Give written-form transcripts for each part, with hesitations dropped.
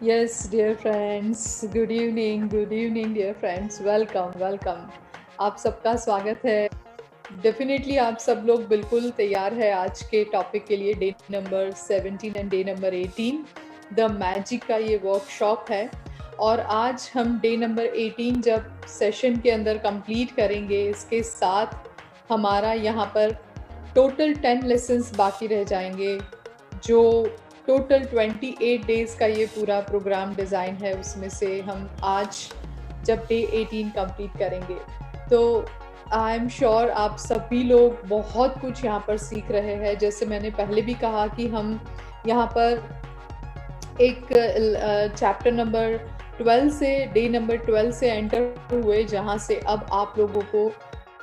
Yes, dear friends, good evening, dear friends. Welcome. आप सबका स्वागत है। डेफिनेटली आप सब लोग बिल्कुल तैयार है आज के टॉपिक के लिए। Day number 17 and day number 18 the magic का ये वर्कशॉप है। और आज हम डे नंबर 18 जब सेशन के अंदर कंप्लीट करेंगे, इसके साथ हमारा यहाँ पर टोटल 10 लेसन्स बाकी रह जाएंगे। जो टोटल 28 डेज़ का ये पूरा प्रोग्राम डिज़ाइन है, उसमें से हम आज जब डे 18 कंप्लीट करेंगे तो आई एम श्योर आप सभी लोग बहुत कुछ यहाँ पर सीख रहे हैं। जैसे मैंने पहले भी कहा कि हम यहाँ पर एक चैप्टर नंबर 12 से डे नंबर 12 से एंटर हुए, जहाँ से अब आप लोगों को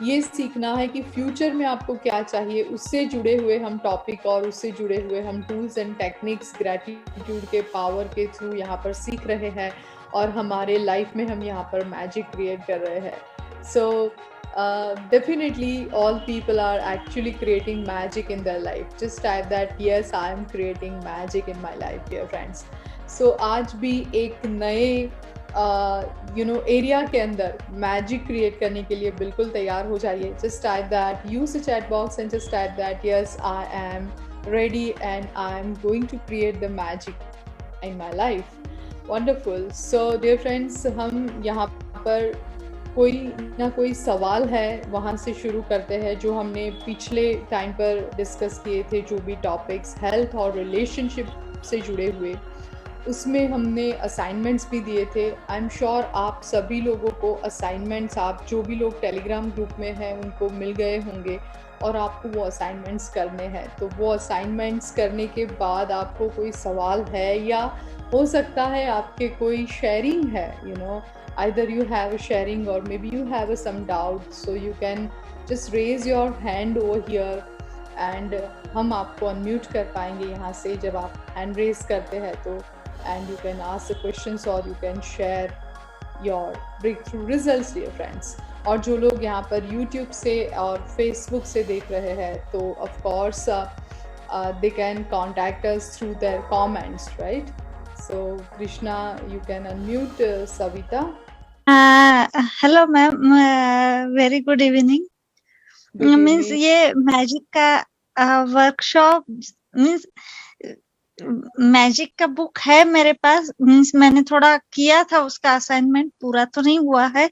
ये सीखना है कि फ्यूचर में आपको क्या चाहिए। उससे जुड़े हुए हम टॉपिक और उससे जुड़े हुए हम टूल्स एंड टेक्निक्स ग्रैटिट्यूड के पावर के थ्रू यहाँ पर सीख रहे हैं और हमारे लाइफ में हम यहाँ पर मैजिक क्रिएट कर रहे हैं। सो definitely all people are actually creating magic in their life. Just type that yes, I am creating magic in my life, dear friends. So आज भी एक नए एरिया के अंदर मैजिक क्रिएट करने के लिए बिल्कुल तैयार हो जाइए। Just type that, use the chat box and just type that yes I am ready and I am going to create the magic in my life. Wonderful. So dear friends, हम यहाँ पर कोई ना कोई सवाल है वहाँ से शुरू करते हैं जो हमने पिछले टाइम पर डिस्कस किए थे। जो भी टॉपिक्स हेल्थ और रिलेशनशिप से जुड़े हुए, उसमें हमने असाइनमेंट्स भी दिए थे। आई एम श्योर आप सभी लोगों को असाइनमेंट्स, आप जो भी लोग टेलीग्राम ग्रुप में हैं उनको मिल गए होंगे और आपको वो असाइनमेंट्स करने हैं। तो वो असाइनमेंट्स करने के बाद आपको कोई सवाल है या हो सकता है आपके कोई शेयरिंग है, either you have a sharing or maybe you have some doubt, so you can just raise your hand over here and हम आपको unmute कर पाएंगे यहाँ से जब आप hand raise करते हैं तो, and you can ask the questions or you can share your breakthrough results, dear friends. और जो लोग यहाँ पर YouTube से और Facebook से देख रहे हैं तो of course they can contact us through their comments, right? So Krishna, you can unmute Savita. Hello ma'am, very good evening. Means ये मैजिक का वर्कशॉप, मीन्स मैजिक का बुक है मेरे पास। मीन्स मैंने थोड़ा किया था, उसका असाइनमेंट पूरा तो नहीं हुआ है,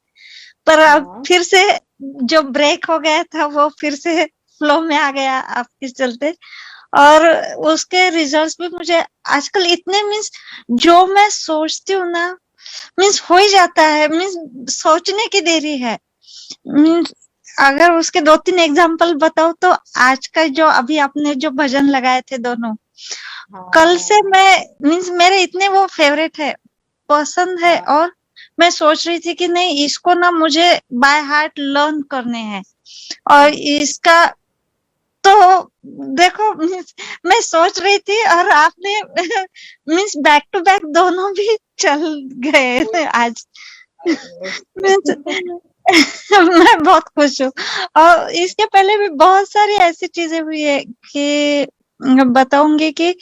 पर अब फिर से जो ब्रेक हो गया था वो फिर से फ्लो में आ गया आपके चलते। और उसके रिजल्ट्स भी मुझे आजकल इतने, मीन्स जो मैं सोचती हूँ ना, मीन्स हो ही जाता है। मीन्स सोचने की देरी है। मीन्स अगर उसके 2-3 एग्जांपल बताओ तो आज का जो अभी आपने जो भजन लगाए थे दोनों, कल से मैं, मीन्स मेरे इतने वो फेवरेट है, पसंद है। और मैं सोच रही थी कि नहीं, इसको ना मुझे बाय हार्ट लर्न करने हैं। और इसका तो देखो, मैं सोच रही थी और आपने मीन्स बैक टू बैक दोनों भी चल गए थे आज। मैं बहुत खुश हूँ। और इसके पहले भी बहुत सारी ऐसी चीजें हुई है कि बताऊंगी कि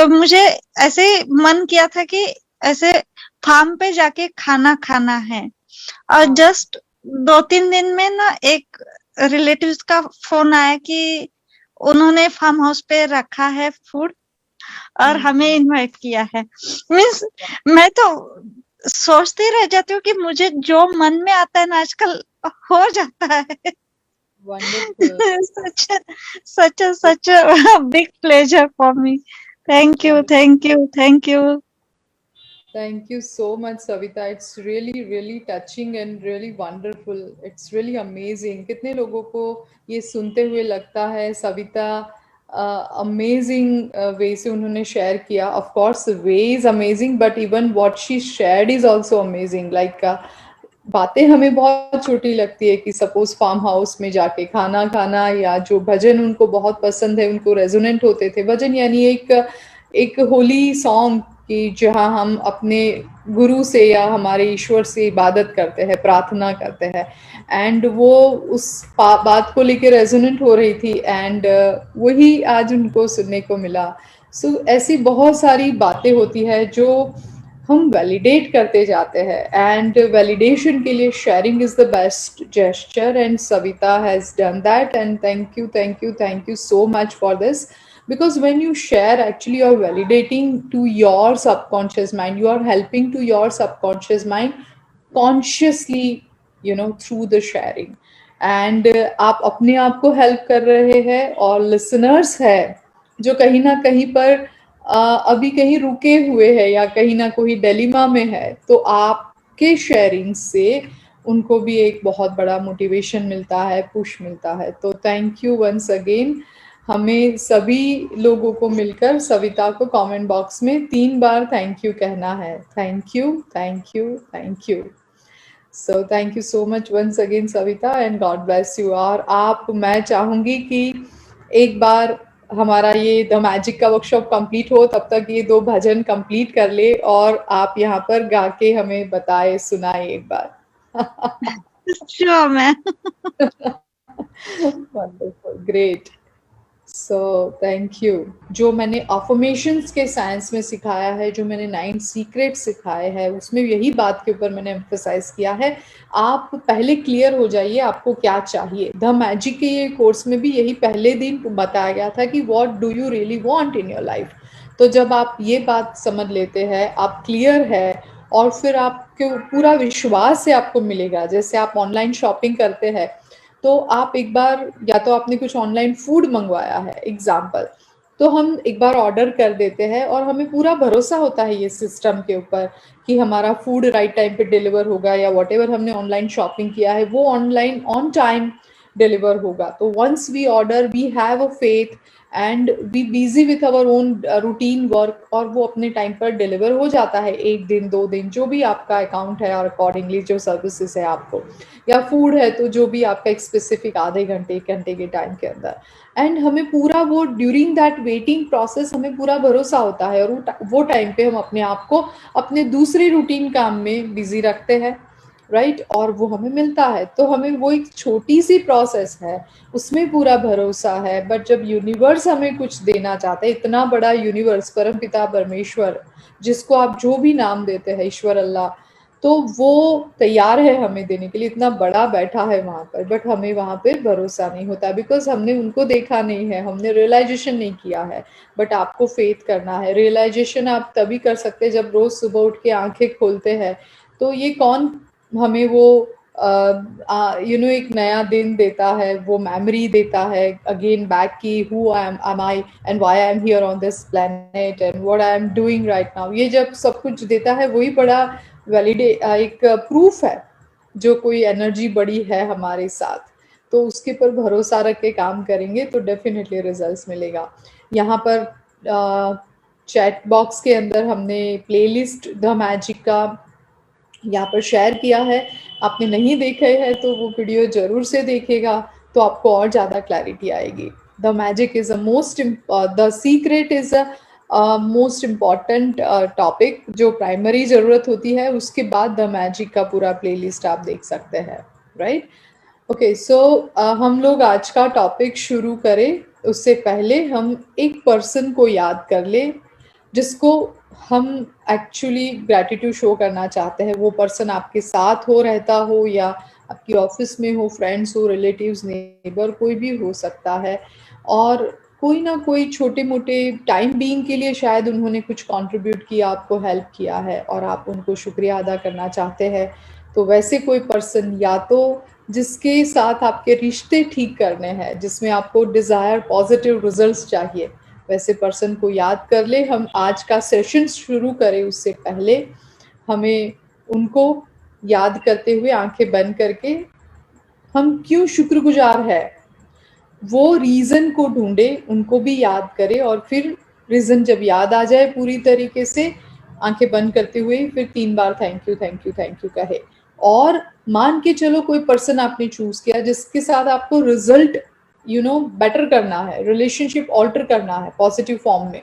मुझे ऐसे मन किया था कि ऐसे फार्म पे जाके खाना खाना है। और जस्ट 2-3 दिन में ना एक रिलेटिव्स का फोन आया कि उन्होंने फार्म हाउस पे रखा है फूड और हमें इनवाइट किया है। मीन्स मैं तो सोचती रह जाती हूँ कि मुझे जो मन में आता है ना आजकल हो जाता है। such a big pleasure for me. Thank you. Thank you so much, Savita. It's really, really touching and really wonderful. It's really amazing. कितने लोगों को ये सुनते हुए लगता है सविता अमेजिंग वे से उन्होंने शेयर किया. Of course, the way is amazing, but even what she shared is also amazing. Like बातें हमें बहुत छोटी लगती है कि सपोज फार्म हाउस में जाके खाना खाना, या जो भजन उनको बहुत पसंद है, उनको रेजोनेंट होते थे भजन, यानी एक होली सॉन्ग कि जहाँ हम अपने गुरु से या हमारे ईश्वर से इबादत करते हैं, प्रार्थना करते हैं, एंड वो उस बात को लेके रेजोनेंट हो रही थी, एंड वही आज उनको सुनने को मिला. सो ऐसी बहुत सारी बातें होती है जो हम वैलिडेट करते जाते हैं, एंड वैलिडेशन के लिए sharing is the best gesture, and Savita has done that, and thank you so much for this, because when you share, actually you are validating to your subconscious mind, you are helping to your subconscious mind consciously, through the sharing, and आप अपने आप को help कर रहे हैं, और listeners है जो कहीं ना कहीं पर अभी कहीं रुके हुए हैं या कहीं ना कोई डिलेमा में है, तो आपके शेयरिंग से उनको भी एक बहुत बड़ा मोटिवेशन मिलता है, पुश मिलता है। तो थैंक यू वंस अगेन। हमें सभी लोगों को मिलकर सविता को कमेंट बॉक्स में 3 बार थैंक यू कहना है। Thank you, thank you, thank you. So thank you so much once again Savita, and God bless you. और मैं चाहूंगी कि एक बार हमारा ये द मैजिक का वर्कशॉप कंप्लीट हो, तब तक ये 2 भजन कंप्लीट कर ले, और आप यहाँ पर गा के हमें बताए, सुनाए एक बार। Sure ma'am. Wonderful, great. So thank you. जो मैंने अफर्मेशंस के साइंस में सिखाया है, जो मैंने 9 सीक्रेट सिखाए हैं, उसमें यही बात के ऊपर मैंने एम्फसाइज किया है। आप पहले क्लियर हो जाइए आपको क्या चाहिए। द मैजिक के ये कोर्स में भी यही पहले दिन बताया गया था कि what do you really want in your life. तो जब आप ये बात समझ लेते हैं, आप क्लियर है, और फिर आपके पूरा विश्वास से आपको मिलेगा। जैसे आप ऑनलाइन शॉपिंग करते हैं, तो आप एक बार, या तो आपने कुछ ऑनलाइन फूड मंगवाया है एग्जाम्पल, तो हम एक बार ऑर्डर कर देते हैं और हमें पूरा भरोसा होता है ये सिस्टम के ऊपर कि हमारा फूड राइट टाइम पे डिलीवर होगा, या वॉट एवर हमने ऑनलाइन शॉपिंग किया है वो ऑनलाइन ऑन टाइम डिलीवर होगा। तो once we order, we have a faith and we busy with our own routine work, और वो अपने टाइम पर डिलीवर हो जाता है, 1 दिन 2 दिन जो भी आपका अकाउंट है, और अकॉर्डिंगली जो सर्विसेज है आपको, या फूड है तो जो भी आपका एक स्पेसिफिक आधे घंटे 1 घंटे के टाइम के अंदर। एंड हमें पूरा वो ड्यूरिंग दैट वेटिंग प्रोसेस हमें पूरा भरोसा होता है, और वो टाइम पे हम अपने आप को अपने दूसरे रूटीन काम में बिजी रखते हैं, राइट, और वो हमें मिलता है। तो हमें वो एक छोटी सी प्रोसेस है, उसमें पूरा भरोसा है। बट जब यूनिवर्स हमें कुछ देना चाहता है, इतना बड़ा यूनिवर्स, परम पिता परमेश्वर, जिसको आप जो भी नाम देते हैं, ईश्वर, अल्लाह, तो वो तैयार है हमें देने के लिए, इतना बड़ा बैठा है वहां पर। बट हमें वहां पर भरोसा नहीं होता, बिकॉज हमने उनको देखा नहीं है, हमने रियलाइजेशन नहीं किया है। बट आपको फेथ करना है। रियलाइजेशन आप तभी कर सकते हैं जब रोज सुबह उठ के आंखें खोलते हैं, तो ये कौन हमें वो एक नया दिन देता है, वो मेमोरी देता है अगेन बैक की who am I and why I am here on this planet and what I am doing right now. ये जब सब कुछ देता है, वही बड़ा एक प्रूफ है, जो कोई एनर्जी बड़ी है हमारे साथ। तो उसके पर भरोसा रख के काम करेंगे तो डेफिनेटली रिजल्ट्स मिलेगा। यहाँ पर चैट बॉक्स के अंदर हमने प्लेलिस्ट द मैजिक का यहाँ पर शेयर किया है। आपने नहीं देखे है तो वो वीडियो जरूर से देखेगा, तो आपको और ज़्यादा क्लैरिटी आएगी। The magic is the secret is a most important topic, जो प्राइमरी ज़रूरत होती है। उसके बाद द मैजिक का पूरा प्लेलिस्ट आप देख सकते हैं, राइट। ओके, सो हम लोग आज का टॉपिक शुरू करें उससे पहले हम एक पर्सन को याद कर ले, जिसको हम एक्चुअली ग्रैटिट्यूड शो करना चाहते हैं। वो पर्सन आपके साथ हो, रहता हो, या आपकी ऑफिस में हो, फ्रेंड्स हो, रिलेटिव्स, नेबर, कोई भी हो सकता है। और कोई ना कोई छोटे मोटे टाइम बीइंग के लिए शायद उन्होंने कुछ कंट्रीब्यूट किया, आपको हेल्प किया है, और आप उनको शुक्रिया अदा करना चाहते हैं। तो वैसे कोई पर्सन, या तो जिसके साथ आपके रिश्ते ठीक करने हैं, जिसमें आपको डिज़ायर पॉजिटिव रिजल्ट्स चाहिए, वैसे पर्सन को याद कर ले। हम आज का सेशन शुरू करें उससे पहले हमें उनको याद करते हुए आंखें बंद करके हम क्यों शुक्रगुजार है वो रीज़न को ढूंढे, उनको भी याद करें, और फिर रीज़न जब याद आ जाए पूरी तरीके से, आंखें बंद करते हुए फिर 3 बार thank you, thank you, thank you कहे। और मान के चलो कोई पर्सन आपने चूज किया जिसके साथ आपको रिजल्ट बेटर करना है, रिलेशनशिप ऑल्टर करना है पॉजिटिव फॉर्म में।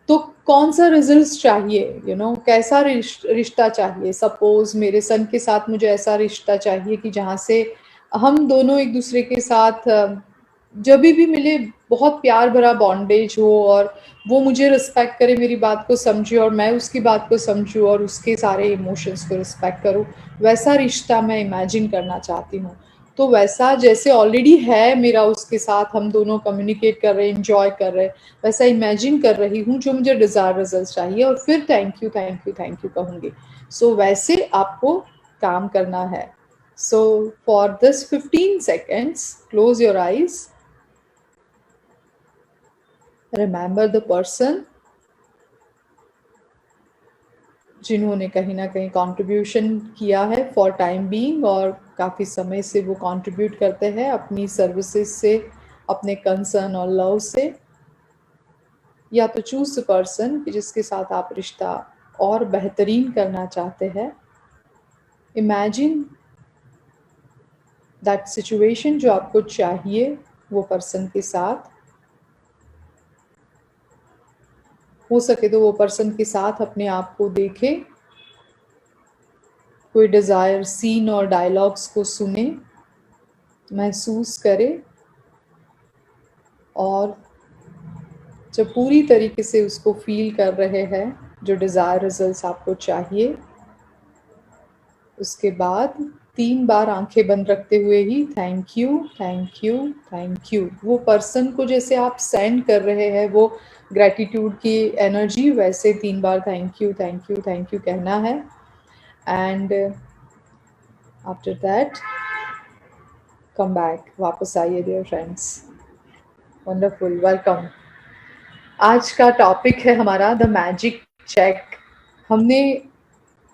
तो कौन सा रिजल्ट चाहिए, कैसा रिश्ता चाहिए। सपोज मेरे सन के साथ मुझे ऐसा रिश्ता चाहिए कि जहाँ से हम दोनों एक दूसरे के साथ जब भी मिले बहुत प्यार भरा बॉन्डेज हो, और वो मुझे रिस्पेक्ट करे, मेरी बात को समझे और मैं उसकी बात को समझूँ और उसके सारे इमोशंस को रिस्पेक्ट करूँ, वैसा रिश्ता मैं इमेजिन करना चाहती हूँ। तो वैसा जैसे ऑलरेडी है मेरा उसके साथ, हम दोनों कम्युनिकेट कर रहे हैं, एंजॉय कर रहे हैं, वैसा इमेजिन कर रही हूँ जो मुझे डिजायर रिजल्ट चाहिए, और फिर thank you thank you thank you कहूँगी। सो वैसे आपको काम करना है। So for this 15 seconds, close your eyes, remember the person जिन्होंने कहीं ना कहीं कंट्रीब्यूशन किया है फॉर टाइम बीइंग, और काफ़ी समय से वो कंट्रीब्यूट करते हैं अपनी सर्विसेज से, अपने कंसर्न और लव से। या तो चूज द पर्सन जिसके साथ आप रिश्ता और बेहतरीन करना चाहते हैं। इमेजिन दैट सिचुएशन जो आपको चाहिए वो पर्सन के साथ। हो सके तो वो पर्सन के साथ अपने आप को देखे, कोई डिज़ायर सीन और डायलॉग्स को सुने, महसूस करे, और जब पूरी तरीके से उसको फील कर रहे हैं जो डिज़ायर रिजल्ट्स आपको चाहिए, उसके बाद 3 बार आंखें बंद रखते हुए ही thank you thank you thank you, वो पर्सन को जैसे आप सेंड कर रहे हैं वो ग्रेटिट्यूड की एनर्जी, वैसे 3 बार thank you thank you thank you कहना है। And after that come back, वापस आइए डियर फ्रेंड्स। Wonderful, welcome. आज का टॉपिक है हमारा द मैजिक चेक। हमने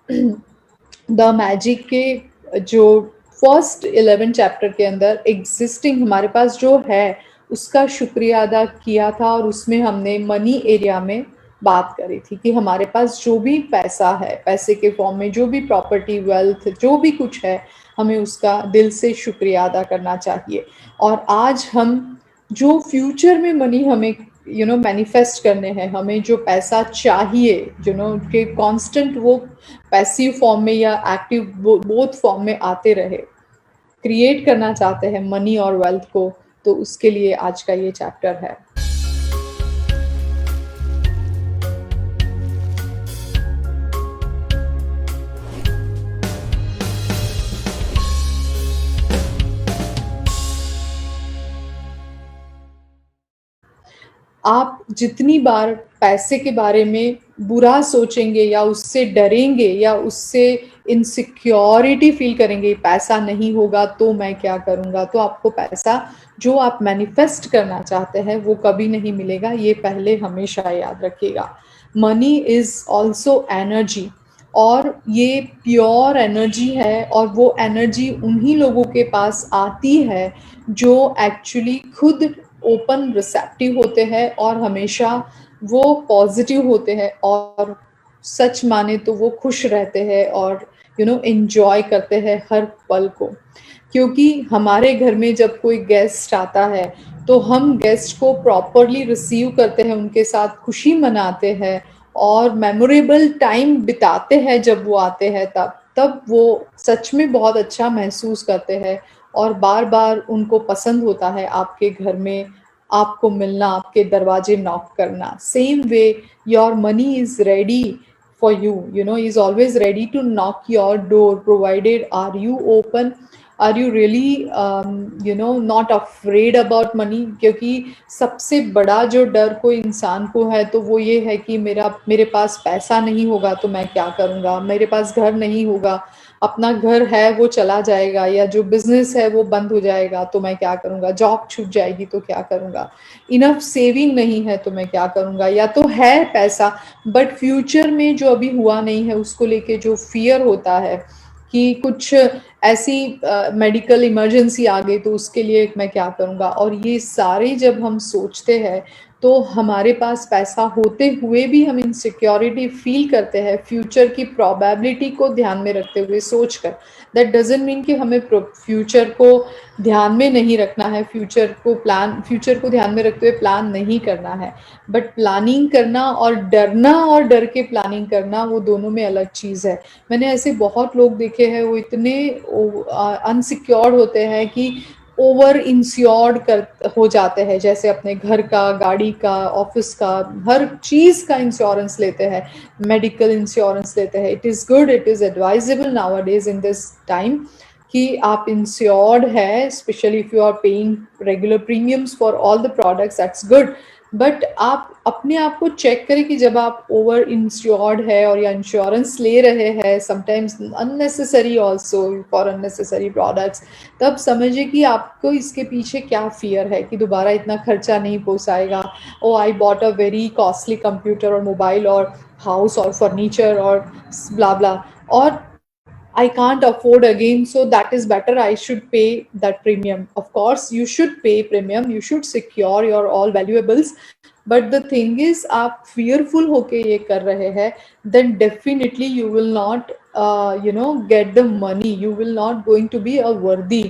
द मैजिक के जो फर्स्ट 11 चैप्टर के अंदर एग्जिस्टिंग हमारे पास जो है उसका शुक्रिया अदा किया था, और उसमें हमने मनी एरिया में बात करी थी कि हमारे पास जो भी पैसा है, पैसे के फॉर्म में जो भी प्रॉपर्टी, वेल्थ, जो भी कुछ है, हमें उसका दिल से शुक्रिया अदा करना चाहिए। और आज हम जो फ्यूचर में मनी हमें मैनिफेस्ट करने हैं, हमें जो पैसा चाहिए, कि कांस्टेंट वो पैसिव फॉर्म में या एक्टिव बोथ फॉर्म में आते रहे, क्रिएट करना चाहते हैं मनी और वेल्थ को, तो उसके लिए आज का ये चैप्टर है। आप जितनी बार पैसे के बारे में बुरा सोचेंगे या उससे डरेंगे या उससे इनसिक्योरिटी फील करेंगे, पैसा नहीं होगा तो मैं क्या करूँगा, तो आपको पैसा जो आप मैनिफेस्ट करना चाहते हैं वो कभी नहीं मिलेगा। ये पहले हमेशा याद रखिएगा। मनी इज़ ऑल्सो एनर्जी, और ये प्योर एनर्जी है, और वो एनर्जी उन्हीं लोगों के पास आती है जो एक्चुअली खुद ओपन रिसेप्टिव होते हैं और हमेशा वो पॉजिटिव होते हैं, और सच माने तो वो खुश रहते हैं और एंजॉय करते हैं हर पल को। क्योंकि हमारे घर में जब कोई गेस्ट आता है तो हम गेस्ट को प्रॉपरली रिसीव करते हैं, उनके साथ खुशी मनाते हैं और मेमोरेबल टाइम बिताते हैं। जब वो आते हैं तब वो सच में बहुत अच्छा महसूस करते हैं, और बार बार उनको पसंद होता है आपके घर में आपको मिलना, आपके दरवाजे नॉक करना। Same way your money is ready for you, is always ready to knock your door, provided are you open, are you really not afraid about money। क्योंकि सबसे बड़ा जो डर कोई इंसान को है तो वो ये है कि मेरे पास पैसा नहीं होगा तो मैं क्या करूँगा, मेरे पास घर नहीं होगा, अपना घर है वो चला जाएगा, या जो बिजनेस है वो बंद हो जाएगा तो मैं क्या करूँगा, जॉब छूट जाएगी तो क्या करूँगा, इनफ सेविंग नहीं है तो मैं क्या करूँगा, या तो है पैसा बट फ्यूचर में जो अभी हुआ नहीं है उसको लेके जो फियर होता है कि कुछ ऐसी मेडिकल इमरजेंसी आ गई तो उसके लिए मैं क्या करूँगा। और ये सारे जब हम सोचते हैं तो हमारे पास पैसा होते हुए भी हम इनसिक्योरिटी फील करते हैं, फ्यूचर की प्रोबेबिलिटी को ध्यान में रखते हुए सोचकर। दैट डजंट मीन कि हमें फ्यूचर को ध्यान में नहीं रखना है, फ्यूचर को ध्यान में रखते हुए प्लान नहीं करना है, बट प्लानिंग करना और डरना और डर के प्लानिंग करना वो दोनों में अलग चीज़ है। मैंने ऐसे बहुत लोग देखे हैं वो इतने अनसिक्योर्ड होते हैं कि ओवर इंश्योर्ड कर हो जाते हैं, जैसे अपने घर का, गाड़ी का, ऑफिस का, हर चीज का इंश्योरेंस लेते हैं, मेडिकल इंश्योरेंस लेते हैं। It is good, it is advisable now days in this time कि आप इंश्योर्ड है, specially if you are paying regular premiums for all the products, that's good. But आप अपने आप को चेक करें कि जब आप ओवर इंश्योर्ड है और या इंश्योरेंस ले रहे हैं, sometimes unnecessary also for unnecessary products, तब समझिए कि आपको इसके पीछे क्या फियर है कि दोबारा इतना खर्चा नहीं पोसाएगा। Oh I bought a very costly computer और मोबाइल और हाउस और फर्नीचर और ब्ला ब्ला, और I can't afford again, so that is better. I should pay that premium. Of course, you should pay premium. You should secure your all valuables. But the thing is, आप fearful होके ये कर रहे हैं, then definitely you will not, get the money. You will not going to be a worthy.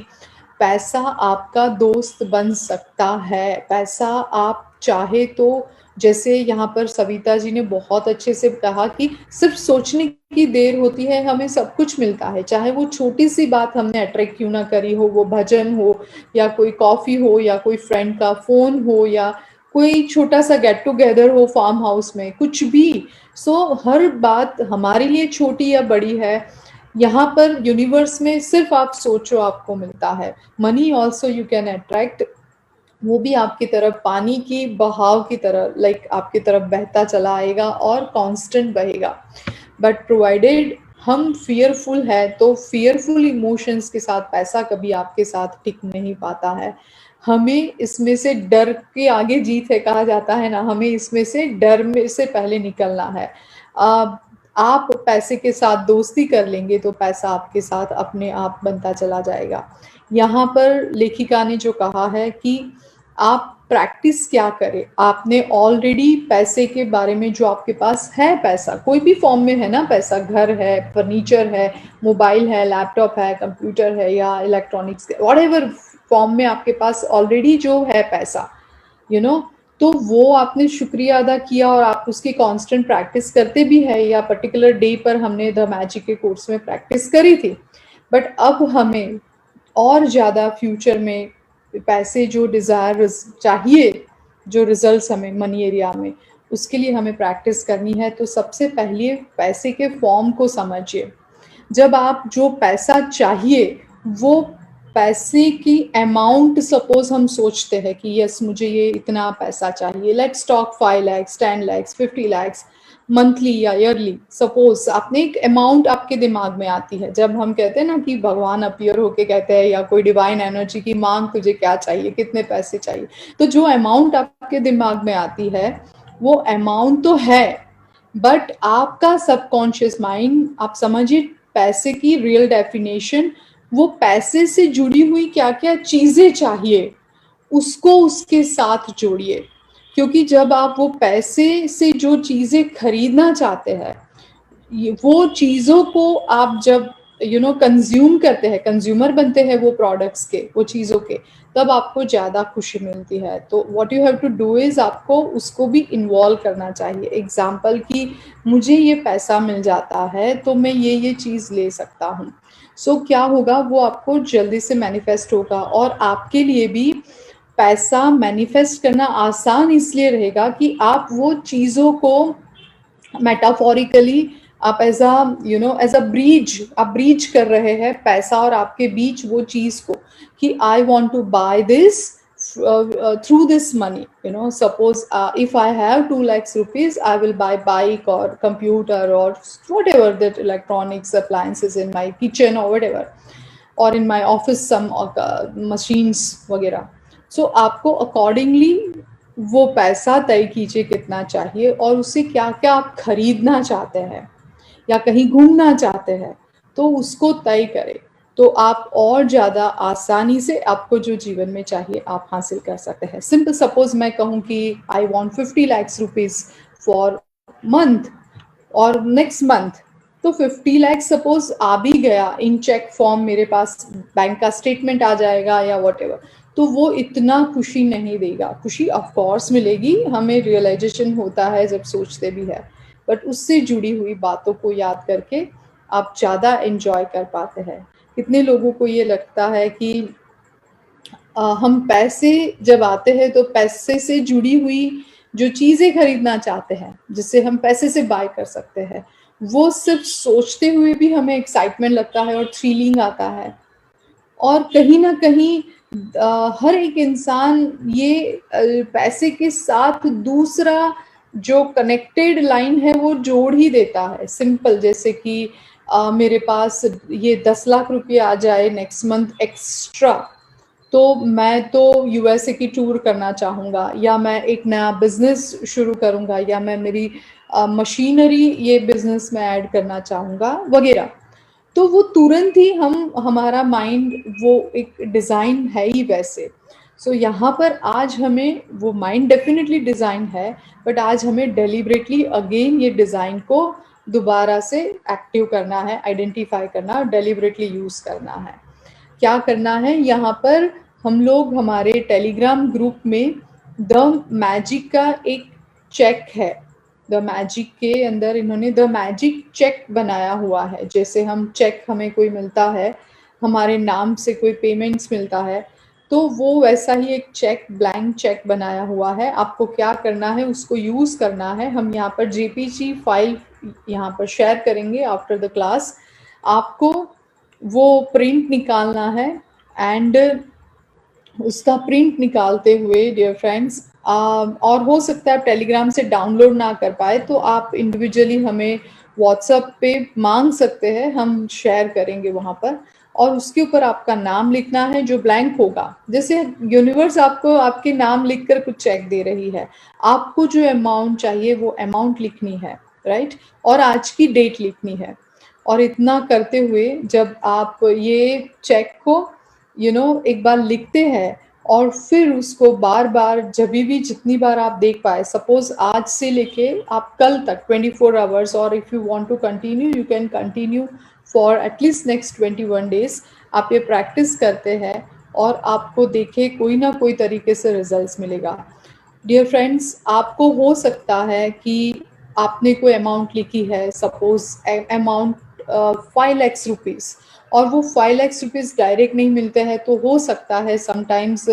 पैसा आपका दोस्त बन सकता है। पैसा आप चाहे तो, जैसे यहाँ पर सविता जी ने बहुत अच्छे से कहा कि सिर्फ सोचने की देर होती है, हमें सब कुछ मिलता है, चाहे वो छोटी सी बात हमने अट्रैक्ट क्यों ना करी हो, वो भजन हो या कोई कॉफी हो या कोई फ्रेंड का फोन हो या कोई छोटा सा गेट टुगेदर हो फार्म हाउस में, कुछ भी। सो हर बात हमारे लिए छोटी या बड़ी है, यहाँ पर यूनिवर्स में सिर्फ आप सोचो आपको मिलता है। Money also you can attract, वो भी आपकी तरफ पानी की बहाव की तरह, लाइक आपकी तरफ बहता चला आएगा और कांस्टेंट बहेगा। बट प्रोवाइडेड हम फियरफुल है, तो फियरफुल इमोशंस के साथ पैसा कभी आपके साथ टिक नहीं पाता है। हमें इसमें से डर के आगे जीत है कहा जाता है ना, हमें इसमें से डर में से पहले निकलना है। आप पैसे के साथ दोस्ती कर लेंगे तो पैसा आपके साथ अपने आप बनता चला जाएगा। यहाँ पर लेखिका ने जो कहा है कि आप प्रैक्टिस क्या करें, आपने ऑलरेडी पैसे के बारे में, जो आपके पास है पैसा कोई भी फॉर्म में है ना, पैसा घर है, फर्नीचर है, मोबाइल है, लैपटॉप है, कंप्यूटर है या इलेक्ट्रॉनिक्स, व्हाटएवर फॉर्म में आपके पास ऑलरेडी जो है पैसा, तो वो आपने शुक्रिया अदा किया और आप उसकी कांस्टेंट प्रैक्टिस करते भी है, या पर्टिकुलर डे पर हमने द मैजिक के कोर्स में प्रैक्टिस करी थी। बट अब हमें और ज़्यादा फ्यूचर में पैसे जो डिज़ायर चाहिए, जो रिजल्ट्स हमें मनी एरिया में, उसके लिए हमें प्रैक्टिस करनी है। तो सबसे पहले पैसे के फॉर्म को समझिए। जब आप जो पैसा चाहिए, वो पैसे की अमाउंट, सपोज हम सोचते हैं कि यस मुझे ये इतना पैसा चाहिए, let's talk 5 lakhs, 10 lakhs, 50 lakhs monthly या ईयरली, सपोज आपने एक अमाउंट आपके दिमाग में आती है। जब हम कहते हैं ना कि भगवान अपीयर होके कहते हैं या कोई डिवाइन एनर्जी की मांग तुझे क्या चाहिए, कितने पैसे चाहिए, तो जो अमाउंट आपके दिमाग में आती है वो अमाउंट तो है, बट आपका सबकॉन्शियस माइंड, आप समझिए पैसे की रियल डेफिनेशन, वो पैसे से जुड़ी हुई क्या क्या चीजें चाहिए उसको उसके साथ जोड़िए। क्योंकि जब आप वो पैसे से जो चीजें खरीदना चाहते हैं, वो चीजों को आप जब कंज्यूम करते हैं, कंज्यूमर बनते हैं वो प्रोडक्ट्स के, वो चीजों के, तब आपको ज्यादा खुशी मिलती है। तो what you have to do is आपको उसको भी इन्वॉल्व करना चाहिए। एग्जाम्पल कि मुझे ये पैसा मिल जाता है तो मैं ये चीज ले सकता हूँ। सो क्या होगा, वो आपको जल्दी से मैनिफेस्ट होगा, और आपके लिए भी पैसा मैनिफेस्ट करना आसान इसलिए रहेगा कि आप वो चीजों को मेटाफोरिकली आप एज अ ब्रिज, आप ब्रिज कर रहे हैं पैसा और आपके बीच वो चीज को, कि I want to buy this through this money. Suppose if I have 2 lakhs rupees, I will buy bike or computer or whatever that electronics appliances in my kitchen or whatever, or in my office some machines वगैरह। So आपको accordingly वो पैसा तय कीजिए कितना चाहिए, और उससे क्या क्या आप खरीदना चाहते हैं या कहीं घूमना चाहते हैं, तो उसको तय करें। तो आप और ज़्यादा आसानी से आपको जो जीवन में चाहिए आप हासिल कर सकते हैं। सिंपल सपोज मैं कहूँ कि I want 50 lakhs rupees for month और नेक्स्ट मंथ, तो 50 लाख सपोज आ भी गया इन चेक फॉर्म, मेरे पास बैंक का स्टेटमेंट आ जाएगा या व्हाटएवर, तो वो इतना खुशी नहीं देगा। खुशी ऑफ कोर्स मिलेगी, हमें रियलाइजेशन होता है जब सोचते भी है, बट उससे जुड़ी हुई बातों को याद करके आप ज़्यादा एंजॉय कर पाते हैं। कितने लोगों को ये लगता है कि हम पैसे जब आते हैं तो पैसे से जुड़ी हुई जो चीज़ें खरीदना चाहते हैं, जिससे हम पैसे से बाय कर सकते हैं, वो सिर्फ़ सोचते हुए भी हमें एक्साइटमेंट लगता है और थ्रिलिंग आता है। और कहीं न कहीं हर एक इंसान ये पैसे के साथ दूसरा जो कनेक्टेड लाइन है वो जोड़ ही देता है। सिंपल, जैसे कि मेरे पास ये 10 लाख रुपए आ जाए नेक्स्ट मंथ एक्स्ट्रा, तो मैं तो यूएसए की टूर करना चाहूँगा, या मैं एक नया बिज़नेस शुरू करूँगा, या मैं मेरी मशीनरी ये बिज़नेस में ऐड करना चाहूँगा वग़ैरह। तो वो तुरंत ही हमारा माइंड, वो एक डिज़ाइन है ही वैसे। सो यहाँ पर आज हमें वो माइंड डेफ़िनिटली डिज़ाइन है, बट आज हमें डेलिबरेटली अगेन ये डिज़ाइन को दोबारा से एक्टिव करना है, आइडेंटिफ़ाई करना और डेलिबरेटली यूज़ करना है। क्या करना है यहाँ पर, हम लोग हमारे टेलीग्राम ग्रुप में द मैजिक का एक चेक है। द मैजिक के अंदर इन्होंने द मैजिक चेक बनाया हुआ है। जैसे हम चेक, हमें कोई मिलता है, हमारे नाम से कोई पेमेंट्स मिलता है, तो वो वैसा ही एक चेक, ब्लैंक चेक बनाया हुआ है। आपको क्या करना है, उसको यूज़ करना है। हम यहाँ पर जेपीजी फाइल यहाँ पर शेयर करेंगे आफ्टर द क्लास। आपको वो प्रिंट निकालना है, एंड उसका प्रिंट निकालते हुए डियर फ्रेंड्स, और हो सकता है आप टेलीग्राम से डाउनलोड ना कर पाए तो आप इंडिविजुअली हमें व्हाट्सएप पे मांग सकते हैं, हम शेयर करेंगे वहाँ पर। और उसके ऊपर आपका नाम लिखना है जो ब्लैंक होगा। जैसे यूनिवर्स आपको आपके नाम लिखकर कुछ चेक दे रही है, आपको जो अमाउंट चाहिए वो अमाउंट लिखनी है, राइट, और आज की डेट लिखनी है। और इतना करते हुए जब आप ये चेक को एक बार लिखते हैं, और फिर उसको बार बार जब भी जितनी बार आप देख पाए, सपोज आज से लेके आप कल तक 24 आवर्स, और if you want to continue you can continue for at least next 21 days. आप ये प्रैक्टिस करते हैं और आपको देखे कोई ना कोई तरीके से रिजल्ट्स मिलेगा। डियर फ्रेंड्स, आपको हो सकता है कि आपने कोई अमाउंट लिखी है, सपोज अमाउंट 5 लाख रुपीज़, और वो 5 लाख रुपीज़ डायरेक्ट नहीं मिलते हैं, तो हो सकता है समटाइम्स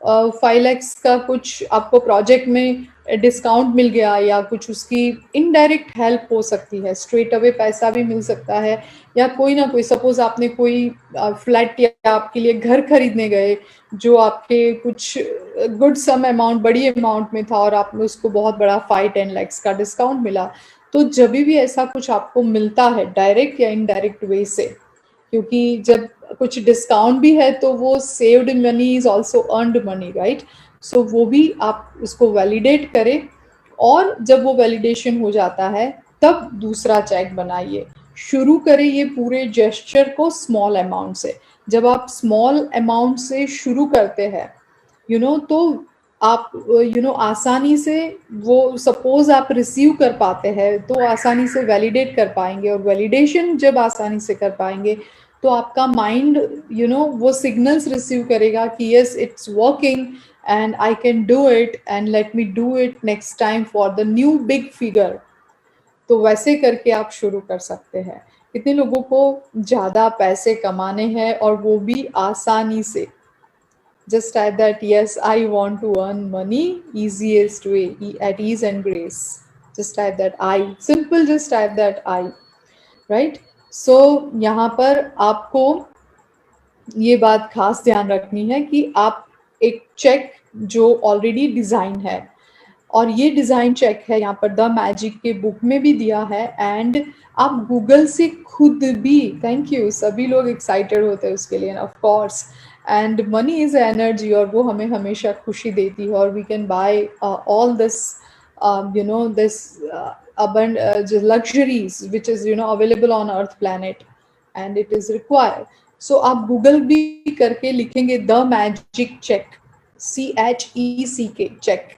5 लैक्स का कुछ आपको प्रोजेक्ट में डिस्काउंट मिल गया, या कुछ उसकी इनडायरेक्ट हेल्प हो सकती है, स्ट्रेट अवे पैसा भी मिल सकता है, या कोई ना कोई, सपोज आपने कोई फ्लैट या आपके लिए घर खरीदने गए, जो आपके कुछ गुड सम अमाउंट, बड़ी अमाउंट में था, और आपने उसको बहुत बड़ा 5-10 लैक्स का डिस्काउंट मिला। तो जब भी ऐसा कुछ आपको मिलता है डायरेक्ट या इनडायरेक्ट वे से, क्योंकि जब कुछ डिस्काउंट भी है तो वो saved money is also earned money, right. So वो भी आप उसको वैलिडेट करें, और जब वो वैलिडेशन हो जाता है तब दूसरा चेक बनाइए। शुरू करें ये पूरे जेस्चर को स्मॉल अमाउंट से। जब आप स्मॉल अमाउंट से शुरू करते हैं तो आप आसानी से, वो सपोज आप रिसीव कर पाते हैं तो आसानी से वैलिडेट कर पाएंगे, और वैलिडेशन जब आसानी से कर पाएंगे तो आपका माइंड वो सिग्नल्स रिसीव करेगा कि yes it's working, and I can do it, and let me do it next time for the new big figure. तो वैसे करके आप शुरू कर सकते हैं। कितने लोगों को ज़्यादा पैसे कमाने हैं, और वो भी आसानी से। Just type that, yes, I want to earn money easiest way, at ease and grace. Just type that I. Simple, just type that I. Right? So यहाँ पर आपको ये बात खास ध्यान रखनी है कि आप एक चेक जो ऑलरेडी डिज़ाइन है, और ये डिज़ाइन चेक है यहाँ पर द मैजिक के बुक में भी दिया है, एंड आप गूगल से खुद भी, थैंक यू, सभी लोग एक्साइटेड होते हैं उसके लिए, of course. And money is energy, और वो हमें हमेशा खुशी देती है, और we can buy all this this luxuries which is available on earth planet, and it is required. So आप गूगल भी करके लिखेंगे the magic check, CHECK check,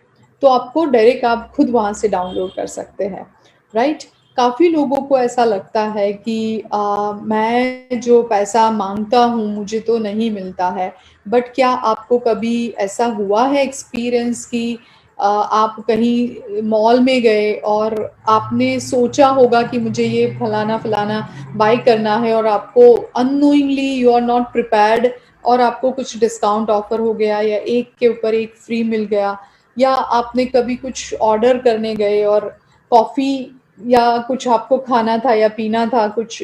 तो आपको डायरेक्ट आप खुद वहाँ से डाउनलोड कर सकते हैं, राइट। काफ़ी लोगों को ऐसा लगता है कि मैं जो पैसा मांगता हूँ मुझे तो नहीं मिलता है, बट क्या आपको कभी ऐसा हुआ है एक्सपीरियंस कि आप कहीं मॉल में गए और आपने सोचा होगा कि मुझे ये फलाना फलाना बाय करना है, और आपको unknowingly, you are not prepared, और आपको कुछ डिस्काउंट ऑफर हो गया या एक के ऊपर एक फ्री मिल गया, या आपने कभी कुछ ऑर्डर करने गए और कॉफ़ी या कुछ आपको खाना था या पीना था कुछ